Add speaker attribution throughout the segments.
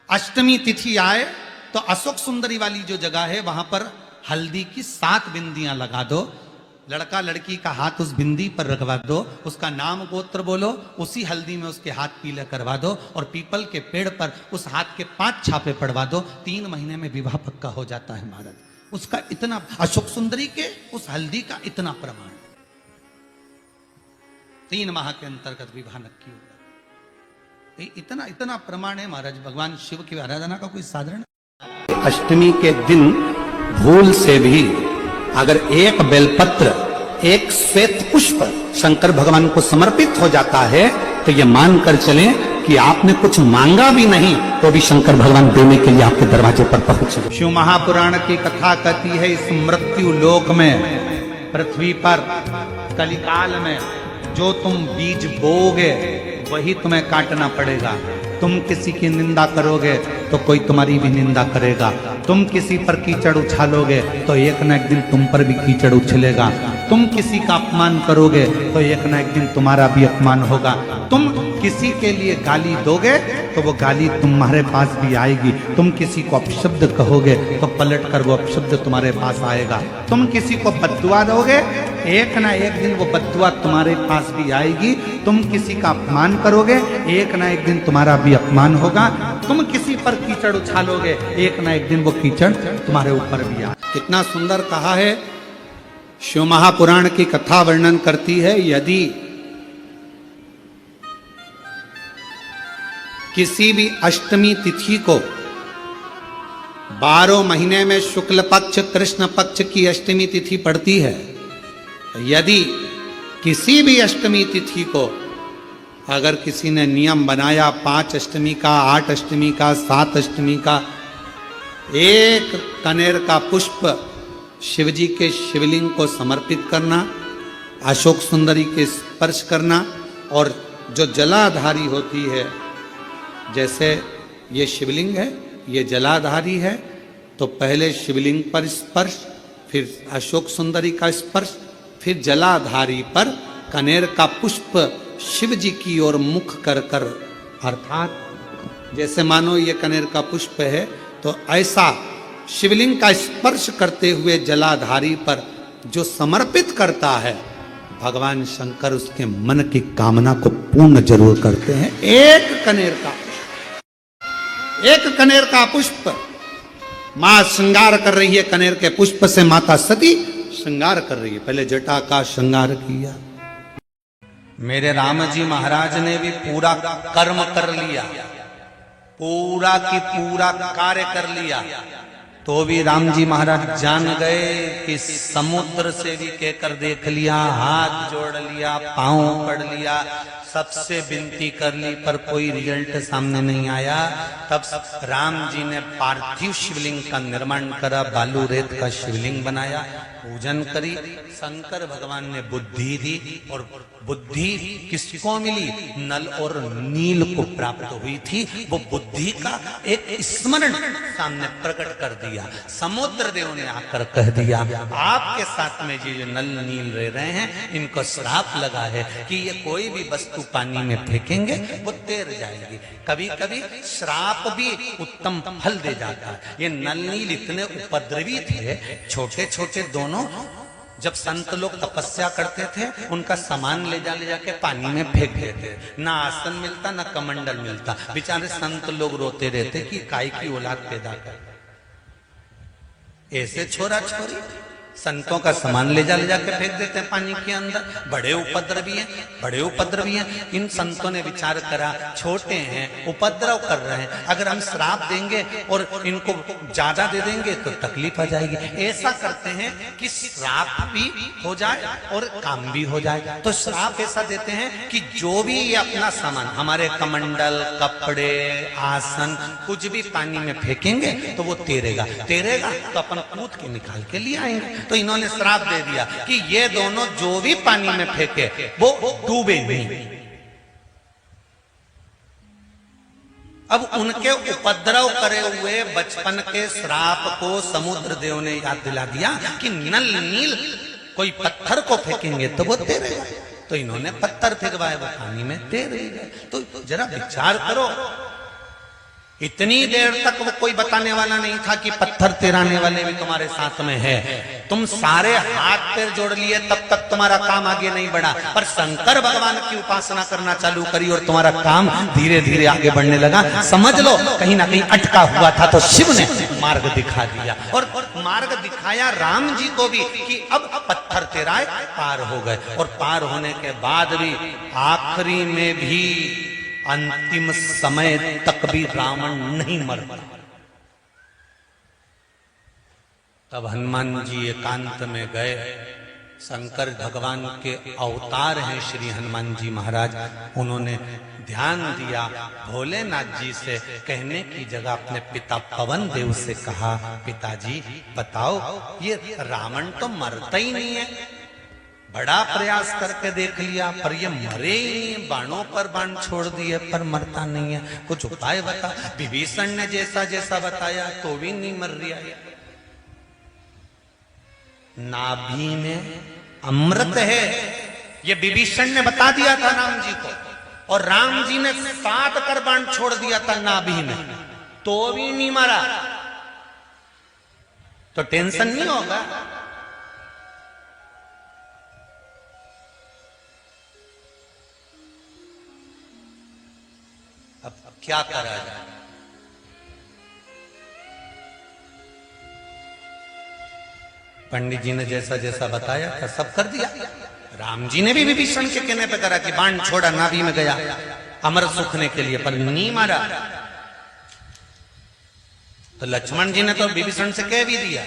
Speaker 1: अष्टमी तिथि आए तो अशोक सुंदरी वाली जो जगह है वहां पर हल्दी की 7 बिंदियां लगा दो, लड़का लड़की का हाथ उस बिंदी पर रखवा दो, उसका नाम गोत्र बोलो, उसी हल्दी में उसके हाथ पीले करवा दो और पीपल के पेड़ पर उस हाथ के 5 छापे पड़वा दो। 3 महीने में विवाह पक्का हो जाता है महाराज। उसका इतना, अशोक सुंदरी के उस हल्दी का इतना प्रमाण, 3 माह के अंतर्गत विवाह नक्की होगा। इतना इतना प्रमाण है महाराज। भगवान शिव की आराधना का कोई साधारण। अष्टमी के दिन भूल से भी अगर एक बेलपत्र, एक श्वेत पुष्प शंकर भगवान को समर्पित हो जाता है तो ये मानकर चलें कि आपने कुछ मांगा भी नहीं तो भी शंकर भगवान देने के लिए आपके दरवाजे पर पहुंचे। शिव महापुराण की कथा कहती है इस मृत्यु लोक में, पृथ्वी पर कलिकाल में जो तुम बीज बोओगे वही तुम्हें काटना पड़ेगा। तुम किसी की निंदा करोगे तो कोई तुम्हारी भी निंदा करेगा। तुम किसी पर कीचड़ उछालोगे तो एक न एक दिन तुम पर भी कीचड़ उछलेगा। तुम किसी का अपमान करोगे तो एक न एक दिन तुम्हारा भी अपमान होगा। तुम किसी के लिए गाली दोगे तो वो गाली तुम्हारे पास भी आएगी। तुम किसी को अपशब्द कहोगे तो पलट कर वो अपशब्द तुम्हारे पास आएगा। तुम किसी को बद्दुआ दोगे एक ना एक दिन वो बद्दुआ तुम्हारे पास भी आएगी। तुम किसी का अपमान करोगे एक ना एक दिन तुम्हारा भी अपमान होगा। तुम किसी पर कीचड़ उछालोगे एक ना एक दिन वो कीचड़ तुम्हारे ऊपर भी आए। कितना सुंदर कहा है। शिव महापुराण की कथा वर्णन करती है, यदि किसी भी अष्टमी तिथि को 12 महीने में शुक्ल पक्ष कृष्ण पक्ष की अष्टमी तिथि पड़ती है, यदि किसी भी अष्टमी तिथि को अगर किसी ने नियम बनाया 5 अष्टमी का, 8 अष्टमी का, 7 अष्टमी का, एक कनेर का पुष्प शिवजी के शिवलिंग को समर्पित करना, अशोक सुंदरी के स्पर्श करना, और जो जलाधारी होती है, जैसे ये शिवलिंग है, ये जलाधारी है, तो पहले शिवलिंग पर स्पर्श, फिर अशोक सुंदरी का स्पर्श, फिर जलाधारी पर कनेर का पुष्प शिव जी की ओर मुख कर कर, अर्थात जैसे मानो ये कनेर का पुष्प है तो ऐसा शिवलिंग का स्पर्श करते हुए जलाधारी पर जो समर्पित करता है, भगवान शंकर उसके मन की कामना को पूर्ण जरूर करते हैं। एक कनेर का पुष्प मां श्रृंगार कर रही है, कनेर के पुष्प से माता सती श्रृंगार कर रही है। पहले जटा का श्रृंगार किया। मेरे राम जी महाराज ने भी पूरा कर्म कर लिया, पूरा की पूरा कार्य कर लिया, तो भी राम जी महाराज जान गए कि समुद्र से भी कहकर देख लिया, हाथ जोड़ लिया, पांव पड़ लिया, सबसे विनती कर ली, पर कोई रिजल्ट सामने नहीं आया। तब राम जी ने पार्थिव शिवलिंग का निर्माण करा, बालू रेत का शिवलिंग बनाया, पूजन करी। शंकर भगवान ने बुद्धि दी, और बुद्धि किसको मिली? नल और नील को प्राप्त हुई थी। वो बुद्धि का एक स्मरण सामने प्रकट कर दिया। समुद्र देव ने आकर कह दिया, आपके साथ में जो नल नील रह रहे हैं, इनको श्राप लगा है कि ये कोई भी वस्तु पानी में फेंकेंगे वो तैर जाएगी। कभी कभी श्राप भी उत्तम फल दे जाता है। ये नल नील इतने उपद्रवी थे, छोटे छोटे दोनों। जब संत लोग तपस्या करते थे, उनका सामान ले जाके पानी में फेंक देते, ना आसन मिलता ना कमंडल मिलता। बेचारे संत लोग रोते रहते कि काय की औलाद पैदा कर, ऐसे छोरा छोरी संतों का सामान ले जाके फेंक देते हैं पानी के अंदर। बड़े उपद्रवी हैं। इन संतों ने विचार करा, छोटे हैं, उपद्रव कर रहे हैं, अगर हम श्राप देंगे और इनको ज्यादा दे देंगे तो तकलीफ आ जाएगी। ऐसा करते हैं कि श्राप भी हो जाए और काम भी हो जाए। तो श्राप ऐसा देते हैं कि जो भी ये अपना सामान, हमारे कमंडल, कपड़े, आसन, कुछ भी पानी में फेंकेंगे तो वो तैरेगा तो अपन कूद के निकाल के लिए आएंगे। तो इन्होंने श्राप दे दिया कि ये दोनों जो भी पानी में फेंके वो डूबे नहीं। अब उनके उपद्रव करे हुए बचपन के श्राप को समुद्र देव ने याद दिला दिया कि नल नील कोई पत्थर को फेंकेंगे तो वो तैरेगा। तो इन्होंने पत्थर फेंकवाए, वो पानी में तैर गए। तो जरा विचार करो, इतनी देर तक वो कोई बताने वाला नहीं था कि पत्थर तिराने वाले भी तुम्हारे साथ में है। तुम सारे हाथ पैर जोड़ लिए, तब तक तुम्हारा काम आगे नहीं बढ़ा। पर शंकर भगवान की उपासना करना चालू करी और तुम्हारा काम धीरे धीरे आगे बढ़ने लगा। समझ लो कहीं ना कहीं अटका हुआ था तो शिव ने मार्ग दिखा दिया, और मार्ग दिखाया राम जी को भी कि अब पत्थर तिराए पार हो गए। और पार होने के बाद भी आखिरी में भी अंतिम समय तक भी रावण नहीं मरता। तब हनुमान जी एकांत में गए। शंकर भगवान के अवतार हैं श्री हनुमान जी महाराज। उन्होंने ध्यान दिया, भोलेनाथ जी से कहने की जगह अपने पिता पवन देव से कहा, पिताजी बताओ ये रावण तो मरता ही नहीं है, बड़ा प्रयास करके देख लिया पर ये मरे ही नहीं, बाणों पर बाण छोड़ दिए पर मरता नहीं है, कुछ उपाय बता। विभीषण ने जैसा जैसा बताया तो भी नहीं मर रहा है। नाभि में अमृत है, ये विभीषण ने बता दिया था राम जी को, और राम जी ने 7 कर बाण छोड़ दिया था नाभि में, तो भी नहीं मरा। तो टेंशन नहीं होगा। अब क्या करा जाए? पंडित जी ने जैसा जैसा बताया था सब कर दिया। राम जी ने भी विभीषण के कहने पे करा कि बाण छोड़ा, नाभि में गया अमर सूखने के लिए, पर नहीं मारा। तो लक्ष्मण जी ने तो विभीषण से कह भी दिया,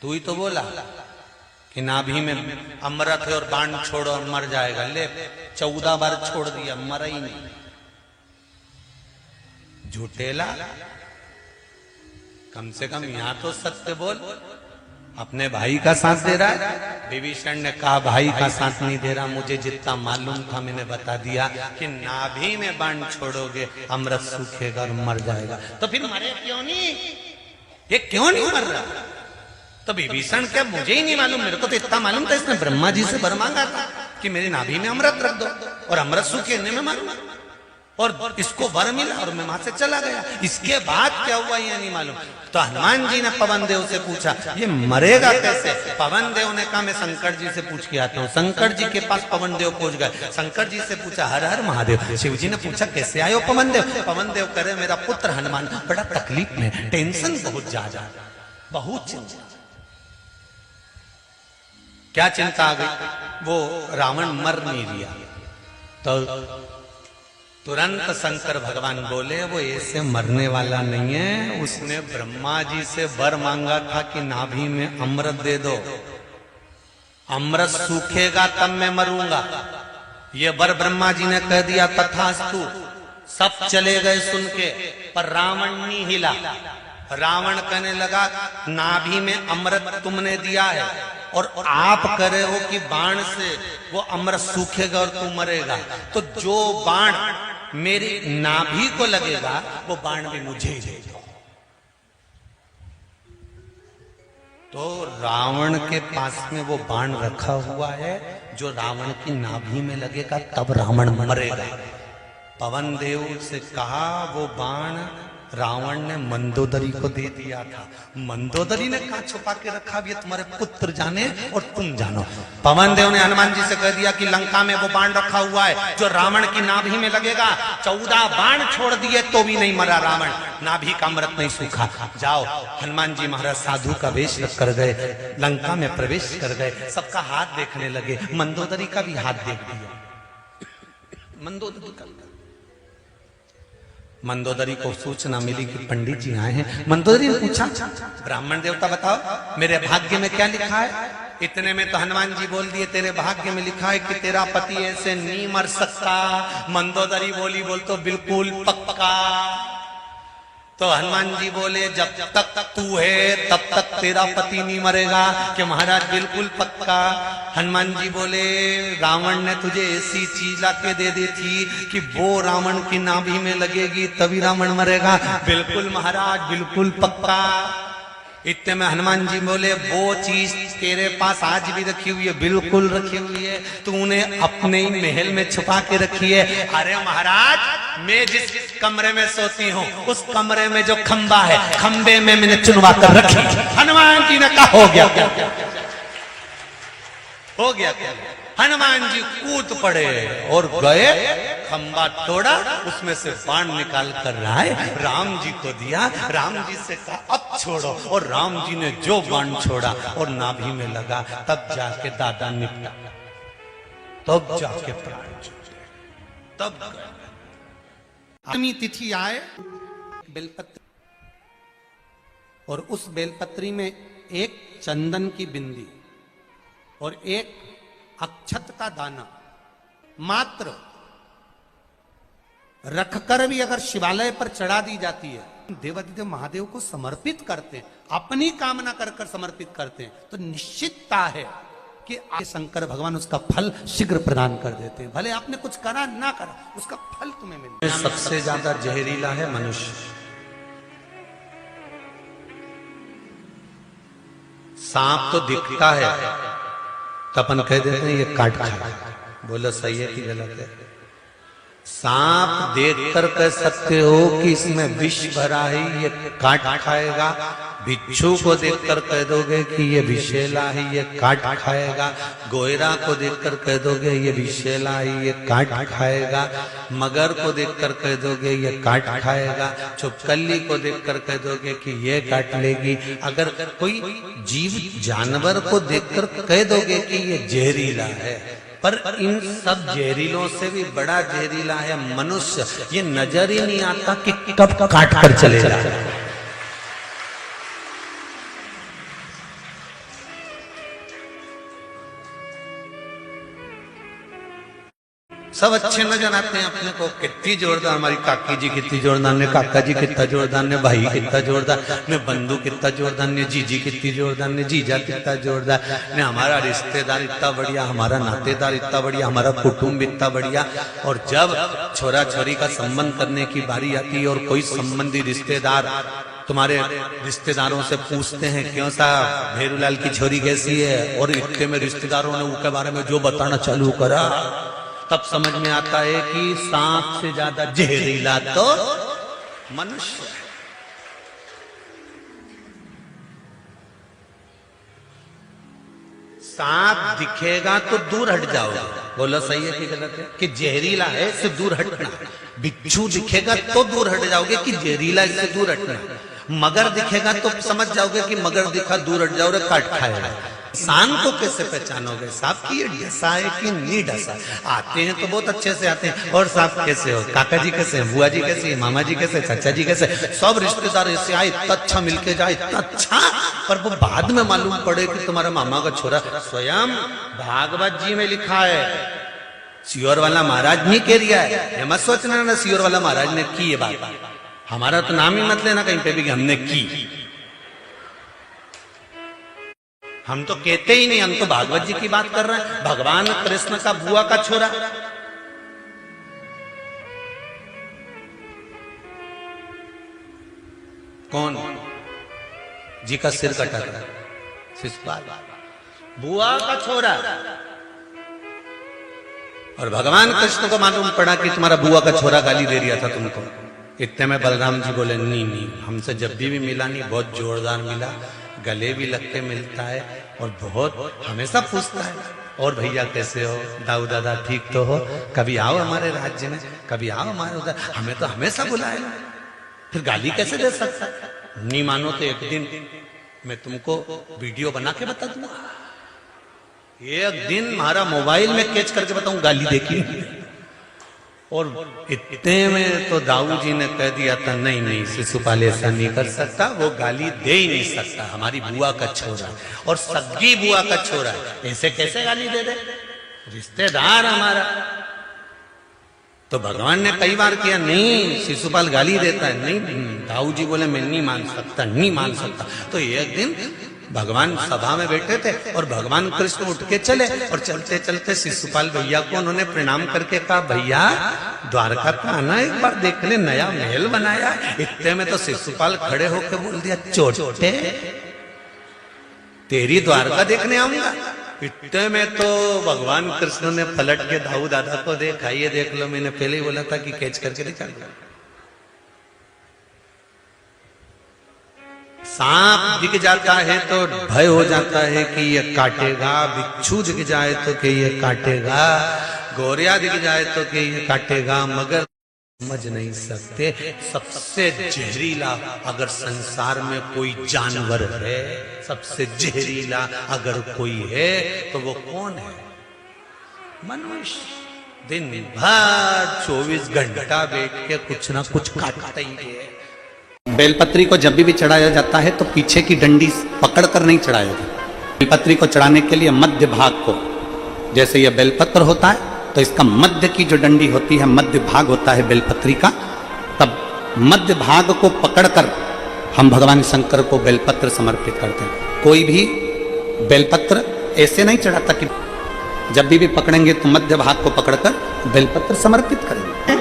Speaker 1: तू ही तो बोला कि नाभि में अमृत है और बाण छोड़ो और मर जाएगा। ले 14 बार छोड़ दिया, मरा ही नहीं। झूठेला, कम से कम यहां तो सत्य बोल। अपने भाई का साथ दे रहा है। विभीषण ने कहा भाई का साथ नहीं दे रहा, मुझे जितना मालूम था मैंने बता दिया कि नाभि में बाण छोड़ोगे अमृत सूखेगा और मर जाएगा। तो फिर मरे क्यों नहीं? ये क्यों नहीं मर रहा? तो विभीषण क्या, मुझे ही नहीं मालूम, मेरे को तो इतना मालूम था इसने ब्रह्मा जी से वर मांगा था कि मेरी नाभि में अमृत रख दो और अमृत सूखे में मालूम, और इसको वर मिला और मैं वहां से चला गया। इसके बाद क्या हुआ ये नहीं मालूम। तो हनुमान जी ने पवन देव से पूछा ये मरेगा कैसे? पवन देव ने कहा मैं शंकर जी से पूछ के आता हूँ। शंकर जी के पास पवन देव पहुंच गए। शंकर जी से पूछा हर हर महादेव। शिव जी ने पूछा कैसे आयो पवन देव? पवन देव करे मेरा पुत्र हनुमान बड़ा तकलीफ में, टेंशन बहुत ज्यादा, बहुत चिंता। क्या चिंता आ गई? वो रावण मर नहीं रहा। तो तुरंत शंकर भगवान बोले वो ऐसे मरने वाला नहीं है, उसने ब्रह्मा जी से वर मांगा था कि नाभि में अमृत दे दो, अमृत सूखेगा तब मैं मरूंगा। ये वर ब्रह्मा जी ने कह दिया, तथास्तु। सब चले गए सुन के, पर रावण नहीं हिला। रावण कहने लगा नाभि में अमृत तुमने दिया है और आप कह रहे हो कि बाण से वो अमृत सूखेगा और तू मरेगा, तो जो बाण मेरी नाभि को लगेगा वो बाण भी मुझे ही दे दो। तो रावण के पास में वो बाण रखा हुआ है जो रावण की नाभि में लगेगा तब रावण मरेगा। पवन देव से कहा वो बाण रावण ने मंदोदरी को दे दिया था। मंदोदरी ने कहा छुपा के रखा भी, तुम्हारे पुत्र जाने और तुम जानो। पवन देव ने हनुमान जी से कह दिया कि लंका में वो बाण रखा हुआ है जो रावण की नाभि में लगेगा। 14 बाण छोड़ दिए तो भी नहीं मरा रावण, नाभि का अमृत नहीं सूखा। जाओ। हनुमान जी महाराज साधु का वेश कर गए, लंका में प्रवेश कर गए, सबका हाथ देखने लगे। मंदोदरी का भी हाथ देख दिया। मंदोदरी का, मंदोदरी को सूचना मिली कि पंडित जी आए हैं। मंदोदरी ने पूछा ब्राह्मण देवता बताओ मेरे भाग्य में क्या लिखा है? इतने में तो हनुमान जी बोल दिए तेरे भाग्य में लिखा है कि तेरा पति ऐसे नहीं मर सकता। मंदोदरी बोली बोल तो बिल्कुल पक्का। तो हनुमान जी बोले जब तक तू है तब तक तेरा पति नहीं मरेगा। कि महाराज बिल्कुल पक्का। हनुमान जी बोले रावण ने तुझे ऐसी चीज लाके दे दी थी कि वो रावण की नाभि में लगेगी तभी रावण मरेगा। बिल्कुल महाराज बिल्कुल पक्का। इतने में हनुमान जी बोले वो चीज तेरे पास आज भी रखी हुई है, बिल्कुल रखी हुई है, तूने अपने ही महल में छुपा के रखी है। अरे महाराज मैं जिस कमरे में सोती हूँ उस कमरे में जो खंबा है, खंबे में मैंने चुनवा कर रखी। हनुमान जी ने कहा हो गया क्या? हो गया क्या? हनुमान जी कूद पड़े और गए, खंबा तोड़ा, उसमें से बाण निकाल कर लाए, राम जी को दिया। राम जी से कहा अब छोड़ो, और राम जी ने जो बाण छोड़ा और नाभि में लगा, तब जाके दादा निपटा, तब जाके प्राण छूटे। तब अष्टमी तिथि आए, बेलपत्र, और उस बेलपत्री में एक चंदन की बिंदी और एक अक्षत का दाना मात्र रखकर भी अगर शिवालय पर चढ़ा दी जाती है, देवाधिदेव महादेव को समर्पित करते हैं, अपनी कामना कर कर समर्पित करते हैं, तो निश्चितता है कि शंकर भगवान उसका फल शीघ्र प्रदान कर देते हैं। भले आपने कुछ करा ना करा, उसका फल तुम्हें मिलता है। सबसे ज्यादा जहरीला है मनुष्य। सांप तो दिखता है तो अपन कह देते हैं ये काट खाएगा, बोलो सही है कि गलत है? सांप देखकर कह सकते हो कि इसमें विष भरा है, ये काट खाएगा। बिच्छू को देखकर कह दोगे कि ये विषैला है, ये काट खाएगा। गोयरा को देखकर कह दोगे ये विषैला है, ये काट खाएगा। मगर को देखकर कह दोगे ये काट खाएगा। चुपकली को देखकर कह दोगे कि ये काट लेगी। अगर कोई जीव जानवर को देखकर कह दोगे कि ये जहरीला है, पर इन सब जहरीलों से भी बड़ा जहरीला है मनुष्य। ये नजर ही नहीं आता कि कब काट कर चलेगा। सब अच्छे नजर आते हैं अपने को, कितनी जोरदार हमारी काकी जी, कितनी जोरदार ने काका जी, कितना जोरदार ने भाई, कितना जोरदार ने बंधु, कितना जोरदार ने जीजी, कितनी जोरदार ने जीजा, कितना जोरदार ने हमारा रिश्तेदार इतना बढ़िया, हमारा नातेदार इतना बढ़िया, हमारा कुटुंब इतना बढ़िया। और जब छोरा छोरी का संबंध करने की बारी आती है और कोई संबंधी रिश्तेदार तुम्हारे रिश्तेदारों से पूछते हैं क्यों साहब भेरूलाल की छोरी कैसी है, और इतने में रिश्तेदारों ने उनके बारे में जो बताना चालू करा, तब समझ में आता है कि सांप से ज्यादा जहरीला तो मनुष्य है। सांप दिखेगा तो दूर हट जाओगे, बोलो सही है कि गलत है? कि जहरीला है इससे दूर हटना। बिच्छू दिखेगा तो दूर हट जाओगे कि जहरीला इससे दूर हटना। मगर दिखेगा तो समझ जाओगे कि मगर दिखा दूर हट जाओ, काट खाएगा। इंसान को कैसे पहचानोगे साहब की ये डसा है कि नहीं डसा? आते हैं तो बहुत अच्छे से आते हैं, और साहब कैसे हो, काका जी कैसे हैं, बुआ जी कैसे हैं, मामा जी कैसे, चाचा जी कैसे, सब रिश्तेदार ऐसे आए, इतना अच्छा मिलके जाए, इतना अच्छा, पर वो बाद में मालूम पड़े कि तुम्हारा मामा का छोरा। स्वयं भागवत जी में लिखा है, सियोर वाला महाराज नहीं कह रिया है, ये मत सोचना ना सियोर वाला महाराज ने की ये बात, हमारा तो नाम ही मत लेना कहीं पे भी कि हमने की। हम तो कहते ही नहीं, हम तो भागवत जी की बात कर रहे हैं। भगवान कृष्ण का बुआ का छोरा, कौन जी का सिर कटा था, शिशुपाल, बुआ का छोरा। और भगवान कृष्ण को मालूम पड़ा कि तुम्हारा बुआ का छोरा गाली दे रहा था तुमको। इतने में बलराम जी बोले नहीं, हमसे जब भी मिला नहीं, बहुत जोरदार मिला, गले भी लग के मिलता है और बहुत हमेशा पूछता है, और भैया कैसे हो, दाऊ दादा ठीक तो हो, कभी आओ हमारे राज्य में, कभी आओ हमारे उधर, हमें तो हमेशा बुलाएगा, फिर गाली कैसे दे सकता है? नहीं मानो तो एक दिन मैं तुमको वीडियो बना के बता दूंगा, एक दिन हमारा मोबाइल में कैच करके बताऊं गाली देखिए। और इतने में तो दाऊ जी ने कह दिया था नहीं शिशुपाल ऐसा नहीं कर सकता, वो गाली दे ही नहीं सकता, हमारी बुआ का छोरा और सगी बुआ का छोरा, ऐसे कैसे गाली दे दे, रिश्तेदार हमारा। तो भगवान ने कई बार किया, नहीं शिशुपाल गाली देता है, नहीं दाऊ जी बोले मैं नहीं मान सकता, नहीं मान सकता। तो एक दिन भगवान सभा में बैठे थे और भगवान कृष्ण उठ के चले, और चलते चलते शिशुपाल भैया को उन्होंने प्रणाम करके कहा, भैया द्वारका का आना एक बार देख ले, नया महल बनाया। इतने में तो शिशुपाल खड़े होकर बोल दिया, चोटे तेरी द्वारका देखने आऊंगा। इतने में तो भगवान कृष्ण ने पलट के दाऊ दादा को देखा, ये देख लो मैंने पहले ही बोला था कि कैच करके दिखा दिया। सांप दिख जाता है तो भय हो जाता है कि ये काटेगा, बिच्छू दिख जाए तो कि ये काटेगा, गौरिया दिख जाए तो कि ये काटेगा, मगर समझ नहीं सकते सबसे जहरीला अगर संसार में कोई जानवर है, सबसे जहरीला अगर कोई है तो वो कौन है? मनुष्य। दिन भर 24 घंटा बैठ के कुछ ना कुछ काटता ही है। बेलपत्री को जब भी चढ़ाया जाता है तो पीछे की डंडी पकड़कर नहीं चढ़ाया जाता। बेलपत्री को चढ़ाने के लिए मध्य भाग को, जैसे यह बेलपत्र होता है तो इसका मध्य की जो डंडी होती है, मध्य भाग होता है बेलपत्री का, तब मध्य भाग को पकड़कर हम भगवान शंकर को बेलपत्र समर्पित करते हैं। कोई भी बेलपत्र ऐसे नहीं चढ़ाता कि जब भी पकड़ेंगे तो मध्य भाग को पकड़कर बेलपत्र समर्पित करेंगे।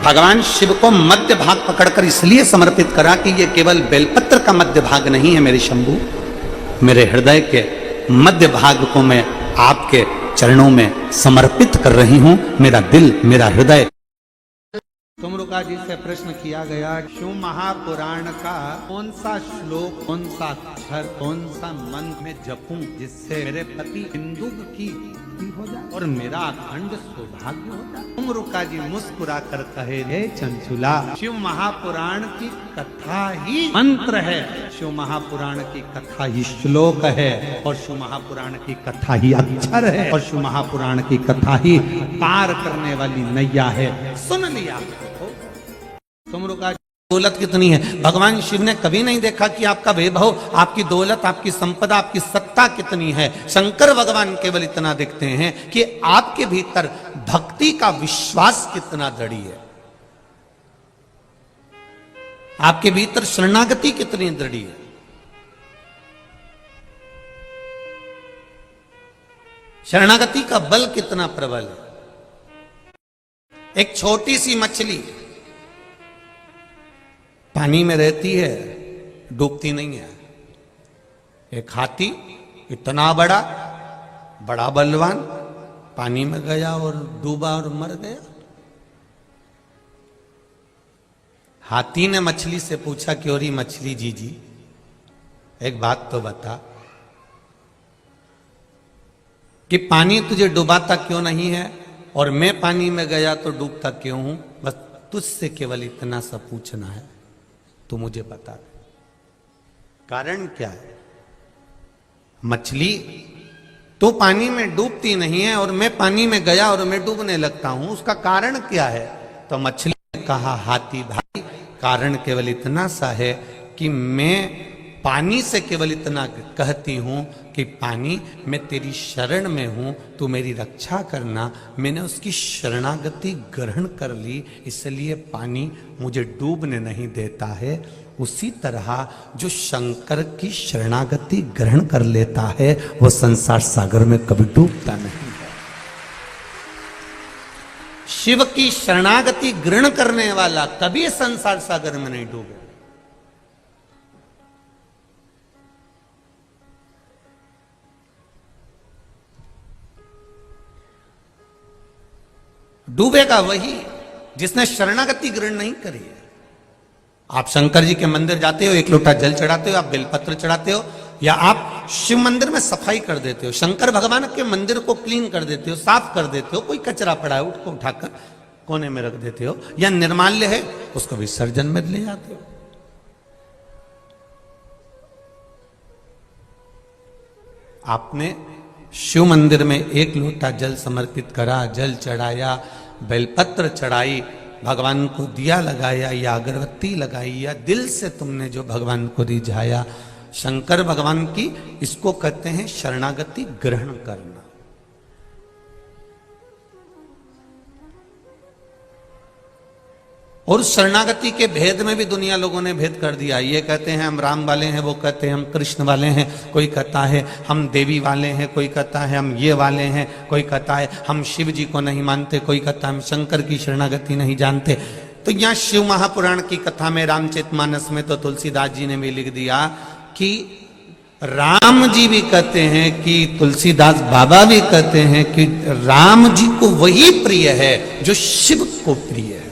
Speaker 1: भगवान शिव को मध्य भाग पकड़कर इसलिए समर्पित करा कि यह केवल बेलपत्र का मध्य भाग नहीं है मेरे शंभू, मेरे हृदय के मध्य भाग को मैं आपके चरणों में समर्पित कर रही हूं। मेरा दिल, मेरा हृदय। तुमरुका जी से प्रश्न किया गया, शिव महापुराण का कौन सा श्लोक, कौन सा अक्षर, कौन सा मंत्र में जपूं जिससे मेरे पति हिंदू की हो जाए और मेरा अखंड सौभाग्य हो जाए? तुमरुका जी मुस्कुरा कर कहे, हे चंचुला, शिव महापुराण की कथा ही मंत्र है, शिव महापुराण की कथा ही श्लोक है, और शिव महापुराण की कथा ही अक्षर है, और शिव महापुराण की कथा ही पार करने वाली नैया है। सुन लिया? तुमरुका दौलत कितनी है? भगवान शिव ने कभी नहीं देखा कि आपका वैभव, आपकी दौलत, आपकी संपदा, आपकी सत्ता कितनी है। शंकर भगवान केवल इतना देखते हैं कि आपके भीतर भक्ति का विश्वास कितना दृढ़ है, आपके भीतर शरणागति कितनी दृढ़ है। शरणागति का बल कितना प्रबल है। एक छोटी सी मछली पानी में रहती है, डूबती नहीं है। एक हाथी इतना बड़ा, बड़ा बलवान, पानी में गया और डूबा और मर गया। हाथी ने मछली से पूछा कि अरे मछली जी, एक बात तो बता कि पानी तुझे डुबाता क्यों नहीं है और मैं पानी में गया तो डूबता क्यों हूं? बस तुझसे केवल इतना सा पूछना है, तो मुझे बता दे कारण क्या है। मछली तो पानी में डूबती नहीं है और मैं पानी में गया और मैं डूबने लगता हूं, उसका कारण क्या है? तो मछली ने कहा, हाथी भाई, कारण केवल इतना सा है कि मैं पानी से केवल इतना कहती हूं कि पानी, मैं तेरी शरण में हूं, तू मेरी रक्षा करना। मैंने उसकी शरणागति ग्रहण कर ली, इसलिए पानी मुझे डूबने नहीं देता है। उसी तरह जो शंकर की शरणागति ग्रहण कर लेता है वो संसार सागर में कभी डूबता नहीं है। शिव की शरणागति ग्रहण करने वाला कभी संसार सागर में नहीं डूबे। डूबेगा वही जिसने शरणागति ग्रहण नहीं करी है। आप शंकर जी के मंदिर जाते हो, एक लोटा जल चढ़ाते हो, आप बेलपत्र चढ़ाते हो, या आप शिव मंदिर में सफाई कर देते हो, शंकर भगवान के मंदिर को क्लीन कर देते हो, साफ कर देते हो। कोई कचरा पड़ा है उसको उठाकर कोने में रख देते हो, या निर्माल्य है उसको विसर्जन में ले जाते हो। आपने शिव मंदिर में एक लोटा जल समर्पित करा, जल चढ़ाया, बेलपत्र चढ़ाई, भगवान को दिया लगाया या अगरबत्ती लगाई, या दिल से तुमने जो भगवान को रिझाया, शंकर भगवान की, इसको कहते हैं शरणागति ग्रहण करना। और शरणागति के भेद में भी दुनिया लोगों ने भेद कर दिया। ये कहते हैं हम राम वाले हैं, वो कहते हैं हम कृष्ण वाले हैं, कोई कहता है हम देवी वाले हैं, कोई कहता है हम ये वाले हैं, कोई कहता है हम शिव जी को नहीं मानते, कोई कहता है हम शंकर की शरणागति नहीं जानते। तो यहाँ शिव महापुराण की कथा में, रामचरितमानस में तो तुलसीदास जी ने भी लिख दिया कि राम जी भी कहते हैं कि तुलसीदास बाबा भी कहते हैं कि राम जी को वही प्रिय है जो शिव को प्रिय है।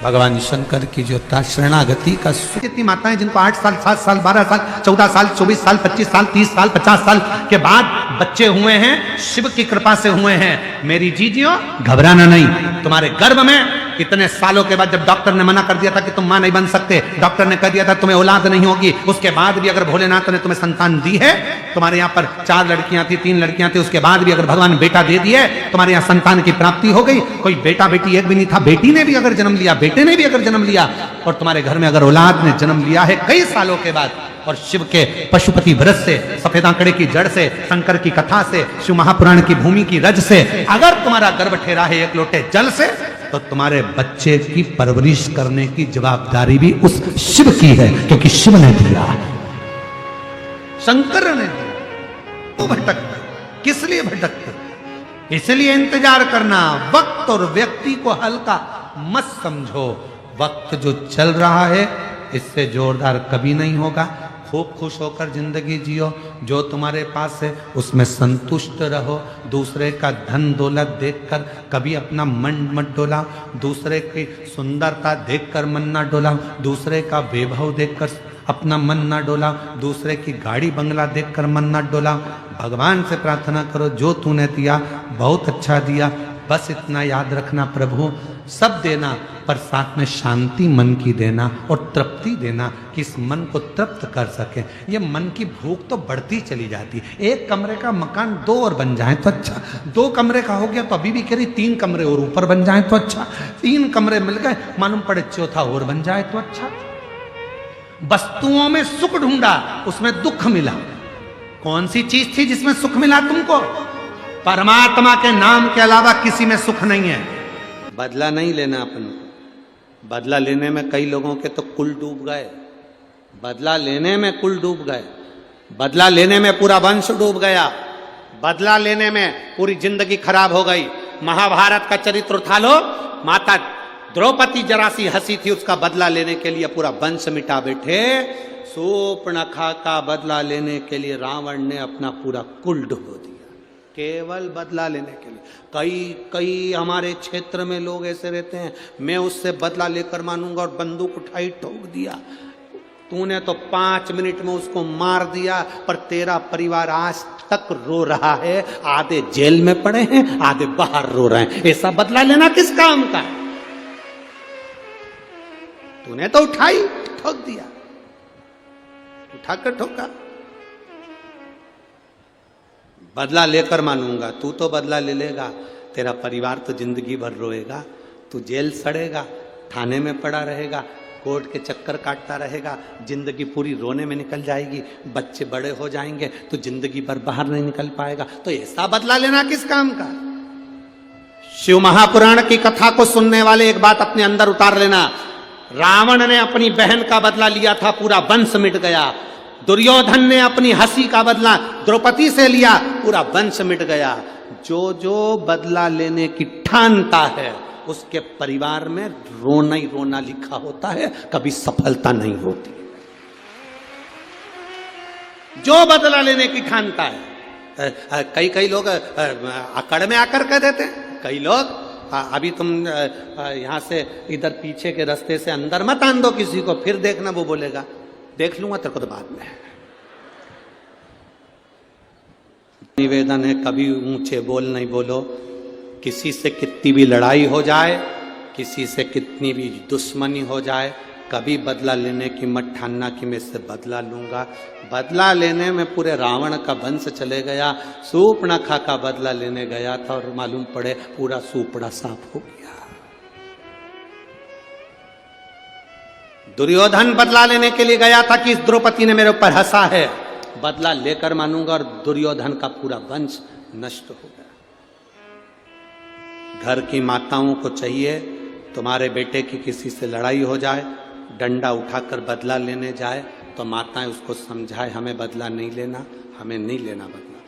Speaker 1: भगवान शंकर की जो शरणागति का सुख। कितनी माताएं जिनको 8 साल 7 साल 12 साल 14 साल 24 साल 25 साल 30 साल 50 साल के बाद बच्चे हुए हैं, शिव की कृपा से हुए हैं। मेरी जीजियों घबराना नहीं, तुम्हारे गर्भ में इतने सालों के बाद जब डॉक्टर ने मना कर दिया था कि तुम मां नहीं बन सकते, डॉक्टर ने कह दिया था तुम्हें औलाद नहीं होगी, उसके बाद भी अगर भोलेनाथ ने तुम्हें संतान दी है, तुम्हारे यहाँ पर 4 लड़कियां थी 3 लड़कियां थी, उसके बाद भी अगर भगवान बेटा दे दिए, तुम्हारे यहाँ संतान की प्राप्ति हो गई। कोई बेटा बेटी एक भी नहीं था, बेटी ने भी अगर जन्म लिया, बेटे ने भी अगर जन्म लिया, और तुम्हारे घर में अगर औलाद ने जन्म लिया है कई सालों के बाद, और शिव के पशुपति व्रत से, सफेद आंकड़े की जड़ से, शंकर की कथा से, शिव महापुराण की भूमि की रज से अगर तुम्हारा गर्भ ठहरा है एक लोटे जल से, तो तुम्हारे बच्चे की परवरिश करने की जवाबदारी भी उस शिव की है, क्योंकि शिव ने दिया, शंकर ने दिया। तो भटकते किस लिए भटकते? इसलिए इंतजार करना, वक्त और व्यक्ति को हल्का मत समझो। वक्त जो चल रहा है इससे जोरदार कभी नहीं होगा। खूब खुश होकर जिंदगी जियो, जो तुम्हारे पास है उसमें संतुष्ट रहो। दूसरे का धन दौलत देखकर कभी अपना मन मत डोलाओ, दूसरे की सुंदरता देखकर मन ना डोलाओ, दूसरे का वैभव देखकर अपना मन ना डोलाओ, दूसरे की गाड़ी बंगला देखकर मन ना डोलाओ। भगवान से प्रार्थना करो जो तूने दिया बहुत अच्छा दिया, बस इतना याद रखना प्रभु सब देना, पर साथ में शांति मन की देना और तृप्ति देना कि इस मन को तृप्त कर सके। ये मन की भूख तो बढ़ती चली जाती है। एक कमरे का मकान 2 और बन जाए तो अच्छा, 2 कमरे का हो गया तो अभी भी कह रही 3 कमरे और ऊपर बन जाए तो अच्छा, 3 कमरे मिल गए मालूम पड़े चौथा और बन जाए तो अच्छा। वस्तुओं में सुख ढूंढा उसमें दुख मिला। कौन सी चीज थी जिसमें सुख मिला तुमको? परमात्मा के नाम के अलावा किसी में सुख नहीं है। बदला नहीं लेना अपन को। बदला लेने में कई लोगों के तो कुल डूब गए, बदला लेने में कुल डूब गए, बदला लेने में पूरा वंश डूब गया, बदला लेने में पूरी जिंदगी खराब हो गई। महाभारत का चरित्र उठा लो, माता द्रौपदी जरा सी हंसी थी, उसका बदला लेने के लिए पूरा वंश मिटा बैठे। शूर्पणखा का बदला लेने के लिए रावण ने अपना पूरा कुल डुबो दिया, केवल बदला लेने के लिए। कई हमारे क्षेत्र में लोग ऐसे रहते हैं, मैं उससे बदला लेकर मानूंगा, और बंदूक उठाई ठोक दिया। तूने तो 5 मिनट में उसको मार दिया, पर तेरा परिवार आज तक रो रहा है। आधे जेल में पड़े हैं, आधे बाहर रो रहे हैं। ऐसा बदला लेना किस काम का? तूने तो उठाई ठोक दिया, उठाकर ठोका। बदला लेकर मानूंगा, तू तो बदला ले लेगा, तेरा परिवार तो जिंदगी भर रोएगा। तू जेल सड़ेगा, थाने में पड़ा रहेगा, कोर्ट के चक्कर काटता रहेगा, जिंदगी पूरी रोने में निकल जाएगी। बच्चे बड़े हो जाएंगे तो जिंदगी भर बाहर नहीं निकल पाएगा। तो ऐसा बदला लेना किस काम का? शिव महापुराण की कथा को सुनने वाले एक बात अपने अंदर उतार लेना। रावण ने अपनी बहन का बदला लिया था, पूरा वंश मिट गया। दुर्योधन ने अपनी हंसी का बदला द्रौपदी से लिया, पूरा वंश मिट गया। जो जो बदला लेने की ठानता है उसके परिवार में रोना ही रोना लिखा होता है, कभी सफलता नहीं होती। जो बदला लेने की ठानता है, कई लोग अकड़ में आकर कह देते हैं, कई लोग अभी तुम यहां से इधर पीछे के रास्ते से अंदर मत आन दो किसी को, फिर देखना वो बोलेगा देख लूंगा तेरे को तो बाद में। निवेदन है कभी ऊंचे बोल नहीं बोलो। किसी से कितनी भी लड़ाई हो जाए, किसी से कितनी भी दुश्मनी हो जाए, कभी बदला लेने की मत ठानना कि मैं इससे बदला लूंगा। बदला लेने में पूरे रावण का वंश चले गया। शूर्पणखा का बदला लेने गया था और मालूम पड़े पूरा सूपड़ा साफ हो गया। दुर्योधन बदला लेने के लिए गया था कि इस द्रौपदी ने मेरे ऊपर हंसा है, बदला लेकर मानूंगा, और दुर्योधन का पूरा वंश नष्ट हो गया। घर की माताओं को चाहिए तुम्हारे बेटे की किसी से लड़ाई हो जाए, डंडा उठाकर बदला लेने जाए तो माताएं उसको समझाए हमें बदला नहीं लेना, हमें नहीं लेना बदला।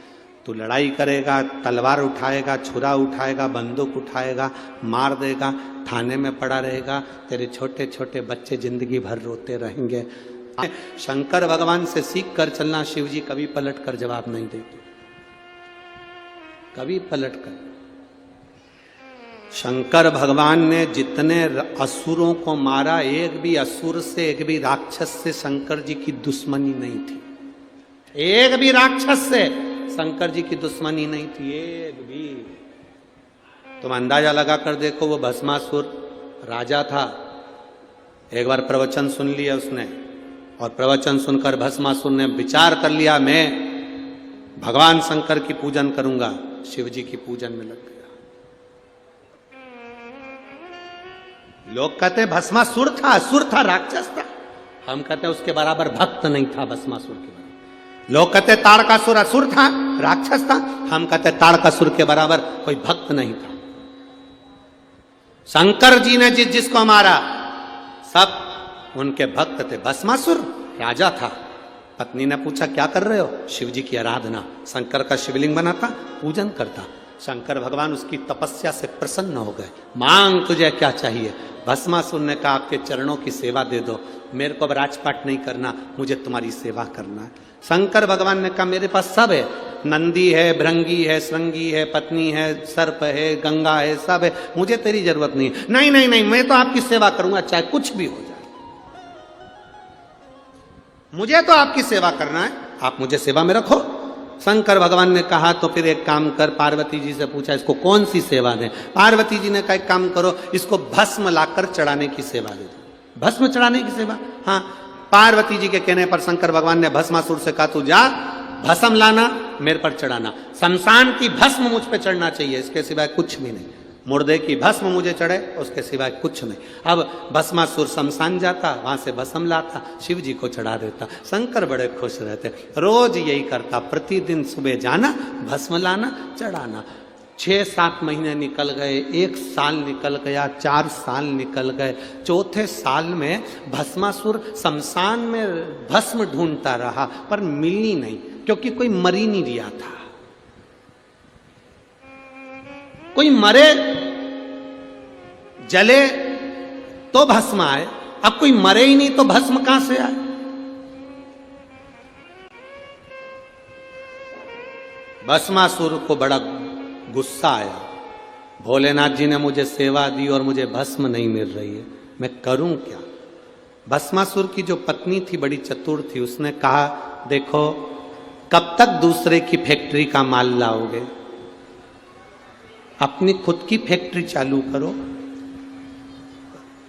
Speaker 1: तू लड़ाई करेगा, तलवार उठाएगा, छुरा उठाएगा, बंदूक उठाएगा, मार देगा, थाने में पड़ा रहेगा, तेरे छोटे छोटे बच्चे जिंदगी भर रोते रहेंगे। शंकर भगवान से सीख कर चलना। शिव जी कभी पलट कर जवाब नहीं देते, कभी पलट कर। शंकर भगवान ने जितने असुरों को मारा, एक भी असुर से, एक भी राक्षस से शंकर जी की दुश्मनी नहीं थी। एक भी राक्षस से शंकर जी की दुश्मनी नहीं थी, एक भी। तुम अंदाजा लगा कर देखो, वो भस्मासुर राजा था, एक बार प्रवचन सुन लिया उसने, और प्रवचन सुनकर भस्मासुर ने विचार कर लिया मैं भगवान शंकर की पूजन करूंगा। शिव जी की पूजन में लग गया। लोग कहते भस्मासुर था, असुर था, राक्षस था। हम कहते उसके बराबर भक्त नहीं था भस्मासुर के बराबर। लोग कहते तारकासुर असुर था, राक्षस था। हम कहते तारकासुर के बराबर कोई भक्त नहीं था। शंकर जी ने जिसको मारा सब उनके भक्त थे। भस्मासुर राजा था। पत्नी ने पूछा क्या कर रहे हो? शिव जी की आराधना। शंकर का शिवलिंग बनाता, पूजन करता। शंकर भगवान उसकी तपस्या से प्रसन्न हो गए। मांग तुझे क्या चाहिए? भस्मासुर ने कहा आपके चरणों की सेवा दे दो, मेरे को अब राजपाट नहीं करना, मुझे तुम्हारी सेवा करना है। शंकर भगवान ने कहा मेरे पास सब है, नंदी है, भृंगी है, श्रृंगी है, पत्नी है, सर्प है, गंगा है, सब है, मुझे तेरी जरूरत नहीं है। नहीं नहीं नहीं, मैं तो आपकी सेवा करूंगा चाहे कुछ भी हो जाए, मुझे तो आपकी सेवा करना है, आप मुझे सेवा में रखो। शंकर भगवान ने कहा तो फिर एक काम कर, पार्वती जी से पूछा इसको कौन सी सेवा दें। पार्वती जी ने कहा एक काम करो, इसको भस्म लाकर चढ़ाने की सेवा दे दो। भस्म चढ़ाने की सेवा? हाँ। पार्वती जी के कहने पर शंकर भगवान ने भस्मासुर से कहा तू जा भस्म लाना, मेरे पर चढ़ाना। शमशान की भस्म मुझ पे चढ़ना चाहिए, इसके सिवाय कुछ भी नहीं। मुर्दे की भस्म मुझे चढ़े, उसके सिवाय कुछ नहीं। अब भस्मासुर शमशान जाता, वहां से भस्म लाता, शिव जी को चढ़ा देता। शंकर बड़े खुश रहते, रोज यही करता, प्रतिदिन सुबह जाना, भस्म लाना, चढ़ाना। 6-7 महीने निकल गए, 1 साल निकल गया, 4 साल निकल गए। चौथे साल में भस्मासुर शमशान में भस्म ढूंढता रहा पर मिली नहीं, क्योंकि कोई मरी नहीं रिया था। कोई मरे जले तो भस्म आए, अब कोई मरे ही नहीं तो भस्म कहां से आए? भस्मासुर को बड़ा गुस्सा आया, भोलेनाथ जी ने मुझे सेवा दी और मुझे भस्म नहीं मिल रही है, मैं करूं क्या? भस्मासुर की जो पत्नी थी बड़ी चतुर थी, उसने कहा देखो कब तक दूसरे की फैक्ट्री का माल लाओगे, अपनी खुद की फैक्ट्री चालू करो।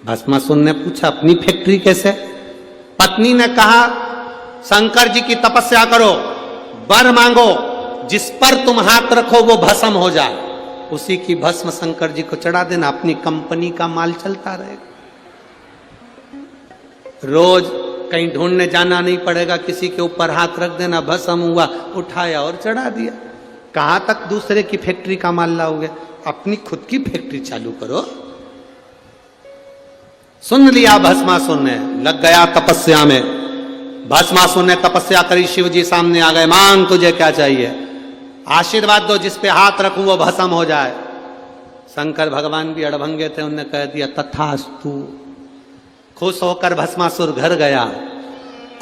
Speaker 1: भस्मासुर ने पूछा अपनी फैक्ट्री कैसे? पत्नी ने कहा शंकर जी की तपस्या करो, वर मांगो, जिस पर तुम हाथ रखो वो भस्म हो जाए, उसी की भस्म शंकर जी को चढ़ा देना, अपनी कंपनी का माल चलता रहेगा। रोज कहीं ढूंढने जाना नहीं पड़ेगा, किसी के ऊपर हाथ रख देना, भस्म हुआ, उठाया और चढ़ा दिया। कहां तक दूसरे की फैक्ट्री का माल लाओगे? अपनी खुद की फैक्ट्री चालू करो। सुन लिया भस्मासुर ने, लग गया तपस्या में। भस्मासुर ने तपस्या करी, शिव जी सामने आ गए, मांग तुझे क्या चाहिए? आशीर्वाद दो, जिस पे हाथ रखूं वो भस्म हो जाए। शंकर भगवान भी अड़भंगे थे, उन्होंने कह दिया तथास्तु। खुश होकर भस्मासुर घर गया।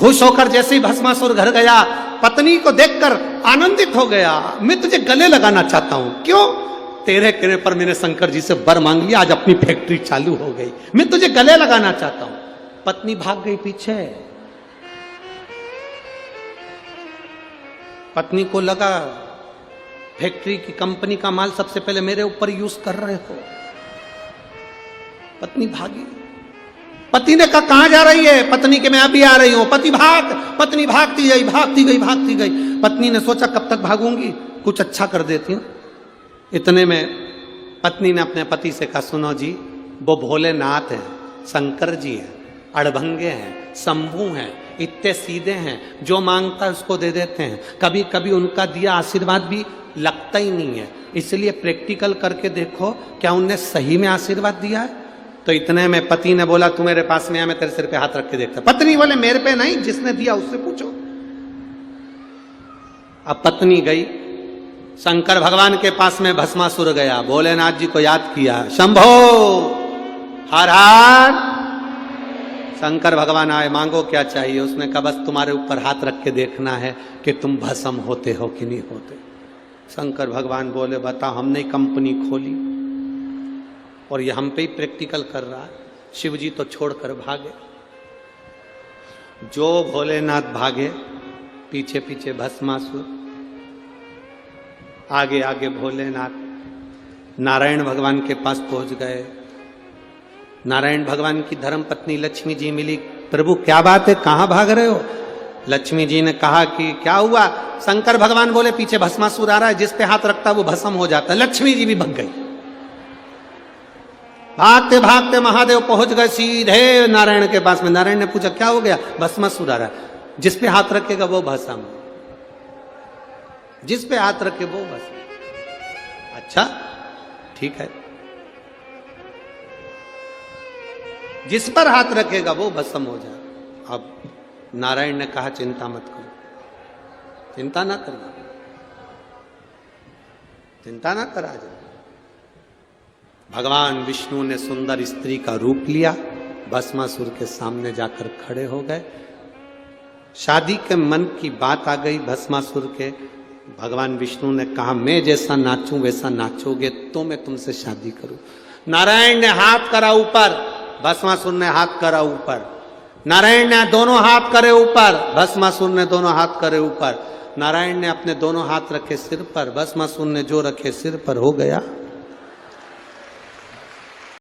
Speaker 1: खुश होकर जैसे ही भस्मासुर घर गया, पत्नी को देखकर आनंदित हो गया। मैं तुझे गले लगाना चाहता हूं। क्यों? तेरे कहने पर मैंने शंकर जी से वर मांग लिया, आज अपनी फैक्ट्री चालू हो गई, मैं तुझे गले लगाना चाहता हूं। पत्नी भाग गई पीछे। पत्नी को लगा फैक्ट्री की कंपनी का माल सबसे पहले मेरे ऊपर यूज कर रहे हो। पत्नी भागी। पति ने कहा कहां जा रही है? पत्नी के मैं अभी आ रही हूं। पति भाग। पत्नी भागती गई, भागती गई, भागती गई। पत्नी ने सोचा कब तक भागूंगी, कुछ अच्छा कर देती हूं। इतने में पत्नी ने अपने पति से कहा सुनो जी, वो भोलेनाथ हैं, शंकर जी हैं, अड़भंगे हैं, शंभू हैं, इतने सीधे हैं, जो मांगता है उसको दे देते हैं। कभी कभी उनका दिया आशीर्वाद भी लगता ही नहीं है, इसलिए प्रैक्टिकल करके देखो क्या उनने सही में आशीर्वाद दिया है। तो इतने में पति ने बोला तू मेरे पास में आ, मैं तेरे सिर पे हाथ रख के देखता। पत्नी बोले मेरे पे नहीं, जिसने दिया उससे पूछो। अब पत्नी गई, शंकर भगवान के पास में भस्मासुर गया, भोलेनाथ जी को याद किया, शंभो हर हर। शंकर भगवान आए, मांगो क्या चाहिए? उसने कहा बस तुम्हारे ऊपर हाथ रख के देखना है कि तुम भस्म होते हो कि नहीं होते। शंकर भगवान बोले बताओ, हमने कंपनी खोली और ये हम पे ही प्रैक्टिकल कर रहा है। शिव जी तो छोड़कर भागे, जो भोलेनाथ भागे पीछे पीछे भस्मासुर, आगे आगे भोलेनाथ। नारायण भगवान के पास पहुंच गए। नारायण भगवान की धर्मपत्नी लक्ष्मी जी मिली। प्रभु क्या बात है, कहां भाग रहे हो? लक्ष्मी जी ने कहा कि क्या हुआ? शंकर भगवान बोले पीछे भस्मासुर आ रहा है, जिस पे हाथ रखता है वो भस्म हो जाता है। लक्ष्मी जी भी भग गई। भागते भागते महादेव पहुंच गए सीधे नारायण के पास में। नारायण ने पूछा क्या हो गया? भस्मासुर आ रहा है, जिस पे हाथ रखेगा वो भस्म, जिस पे हाथ रखे वो भस्म। अच्छा ठीक है, जिस पर हाथ रखेगा वो भस्म हो जाए। अब नारायण ने कहा चिंता मत करो, चिंता ना करो, चिंता ना करा जाए। भगवान विष्णु ने सुंदर स्त्री का रूप लिया, भस्मासुर के सामने जाकर खड़े हो गए। शादी के मन की बात आ गई भस्मासुर के। भगवान विष्णु ने कहा मैं जैसा नाचूं वैसा नाचोगे तो मैं तुमसे शादी करूं। नारायण ने हाथ करा ऊपर, भस्मासुर ने हाथ करा ऊपर। नारायण ने दोनों हाथ करे ऊपर, भस्मासुर ने दोनों हाथ करे ऊपर। नारायण ने अपने दोनों हाथ रखे सिर पर, भस्मासुर ने जो रखे सिर पर। हो गया